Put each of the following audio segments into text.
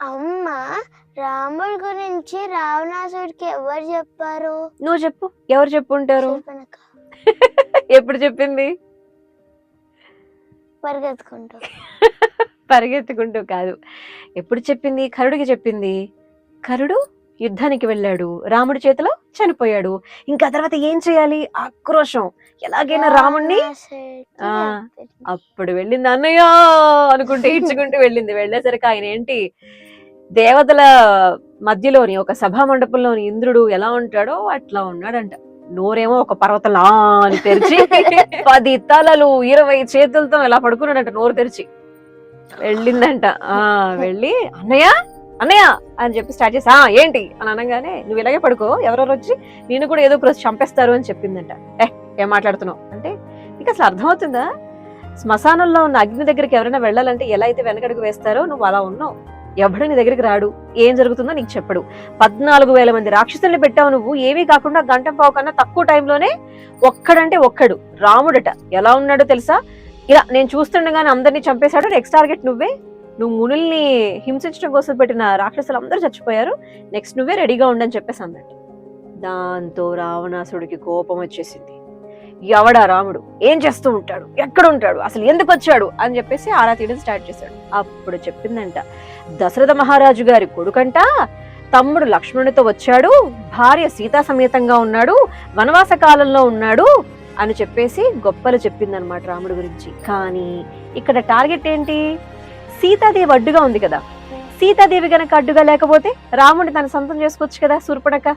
అమ్మ రాముడి గురించి రావణాసుడికి ఎవరు చెప్పారు? నువ్వు చెప్పు, ఎవరు చెప్పుంటారు? శూర్పణఖ. ఎప్పుడు చెప్పింది? పరిగెత్తుకుంటూ. పరిగెత్తుకుంటూ కాదు, ఎప్పుడు చెప్పింది? కరుడికి చెప్పింది. కరుడు యుద్ధానికి వెళ్ళాడు, రాముడి చేతిలో చనిపోయాడు. ఇంకా తర్వాత ఏం చేయాలి? ఆక్రోశం, ఎలాగైనా రాముణ్ణి. రావణాసుడికి ఆ చెప్పింది. అప్పుడు వెళ్ళింది అన్నయ్య అనుకుంటే ఇడ్చుకుంటూ వెళ్ళింది. వెళ్ళేసరికి ఆయన ఏంటి, దేవతల మధ్యలోని ఒక సభా మండపంలోని ఇంద్రుడు ఎలా ఉంటాడో అట్లా ఉన్నాడంట. నోరేమో ఒక పర్వతలా అని తెరిచి 10 తలలు 20 చేతులతో ఇలా పడుకున్నాడంట నోరు తెరిచి. వెళ్ళిందంట. వెళ్ళి అన్నయ్య అన్నయ్య అని చెప్పి స్టార్ట్ చేసి ఏంటి అని అనగానే, నువ్వు ఇలాగే పడుకో, ఎవరెవరు వచ్చి నేను కూడా ఏదో ఒక రోజు చంపేస్తారు అని చెప్పిందంట. ఏం మాట్లాడుతున్నావు అంటే, నీకు అసలు అర్థమవుతుందా? శ్మశానంలో ఉన్న అగ్ని దగ్గరికి ఎవరైనా వెళ్ళాలంటే ఎలా అయితే వెనకడుగు వేస్తారో నువ్వు అలా ఉన్నావు. ఎవడు నీ దగ్గరికి రాడు, ఏం జరుగుతుందో నీకు చెప్పడు. 14,000 మంది రాక్షసుల్ని పెట్టావు నువ్వు. ఏమీ కాకుండా గంట పావు కన్నా తక్కువ టైంలోనే ఒక్కడంటే ఒక్కడు రాముడట ఎలా ఉన్నాడో తెలుసా? ఇలా నేను చూస్తుండగానే అందరినీ చంపేశాడు. నెక్స్ట్ టార్గెట్ నువ్వే. నువ్వు మునుల్ని హింసించడం కోసం పెట్టిన రాక్షసులు అందరూ చచ్చిపోయారు, నెక్స్ట్ నువ్వే రెడీగా ఉండని చెప్పేసి అన్నట్టు. దాంతో రావణాసుడికి కోపం వచ్చేసింది. ఎవడా రాముడు, ఏం చేస్తూ ఉంటాడు, ఎక్కడ ఉంటాడు, అసలు ఎందుకు వచ్చాడు అని చెప్పేసి ఆరా తీయడం స్టార్ట్ చేశాడు. అప్పుడు చెప్పిందంట, దశరథ మహారాజు గారి కొడుకంట తమ్ముడు లక్ష్మణుడితో వచ్చాడు, భార్య సీతా సమేతంగా ఉన్నాడు, వనవాస కాలంలో ఉన్నాడు అని చెప్పేసి గొప్పలు చెప్పిందనమాట రాముడి గురించి. కానీ ఇక్కడ టార్గెట్ ఏంటి? సీతాదేవి అడ్డుగా ఉంది కదా. సీతాదేవి గనక అడ్డుగా లేకపోతే రాముడిని తన సొంతం చేసుకోవచ్చు కదా శూర్పణఖ.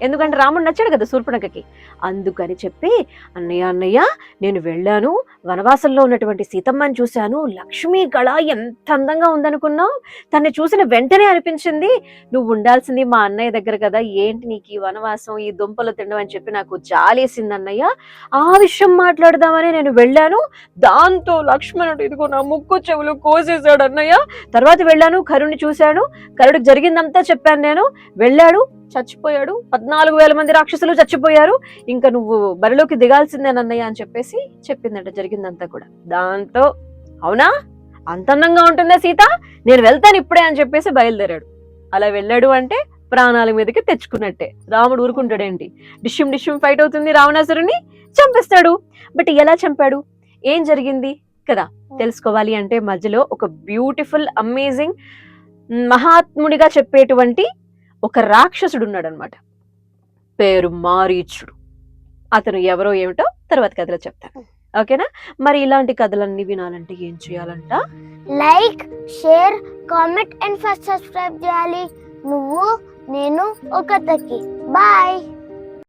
ఎందుకంటే రాముడు నచ్చాడు కదా శూర్పణఖకి. అందుకని చెప్పి, అన్నయ్య నేను వెళ్ళాను, వనవాసంలో ఉన్నటువంటి సీతమ్మని చూశాను, లక్ష్మీ కళ ఎంత అందంగా ఉందనుకున్నావు, తన్ని చూసిన వెంటనే అనిపించింది నువ్వు ఉండాల్సింది మా అన్నయ్య దగ్గర కదా, ఏంటి నీకు ఈ వనవాసం, ఈ దుంపలు తినడం అని చెప్పి నాకు జాలేసింది అన్నయ్య. ఆ విషయం మాట్లాడదామని నేను వెళ్ళాను, దాంతో లక్ష్మణుడు ఇదిగో నా ముక్కు చెవులు కోసేశాడు అన్నయ్య. తర్వాత వెళ్ళాను, కరుణ్ణి చూశాను, కరుడికి జరిగిందంతా చెప్పాను నేను. వెళ్ళాడు, చచ్చిపోయాడు, 14,000 మంది రాక్షసులు చచ్చిపోయారు, ఇంకా నువ్వు బరిలోకి దిగాల్సిందేనన్నయ్య అని చెప్పేసి చెప్పిందంట జరిగిందంతా కూడా. దాంతో అవునా, అంత అందంగా ఉంటుందా సీత, నేను వెళ్తాను ఇప్పుడే అని చెప్పేసి బయలుదేరాడు. అలా వెళ్ళాడు అంటే ప్రాణాల మీదకి తెచ్చుకున్నట్టే. రాముడు ఊరుకుంటాడేంటి? డిష్యం డిష్యం ఫైట్ అవుతుంది, రావణాసురుని చంపేస్తాడు. బట్ ఎలా చంపాడు, ఏం జరిగింది కదా తెలుసుకోవాలి అంటే మధ్యలో ఒక బ్యూటిఫుల్ అమేజింగ్ మహాత్ముడిగా చెప్పేటువంటి ఒక రాక్షసుడు ఉన్నాడు అనమాట, పేరు మారీచుడు. అతను ఎవరో ఏమిటో తర్వాత కథలో చెప్తాను, ఓకేనా? మరి ఇలాంటి కథలన్నీ వినాలంటే ఏం చేయాలంట? Like, share, comment and first subscribe చేయాలి. నువ్వు నేను ఒక కథకి. బాయ్.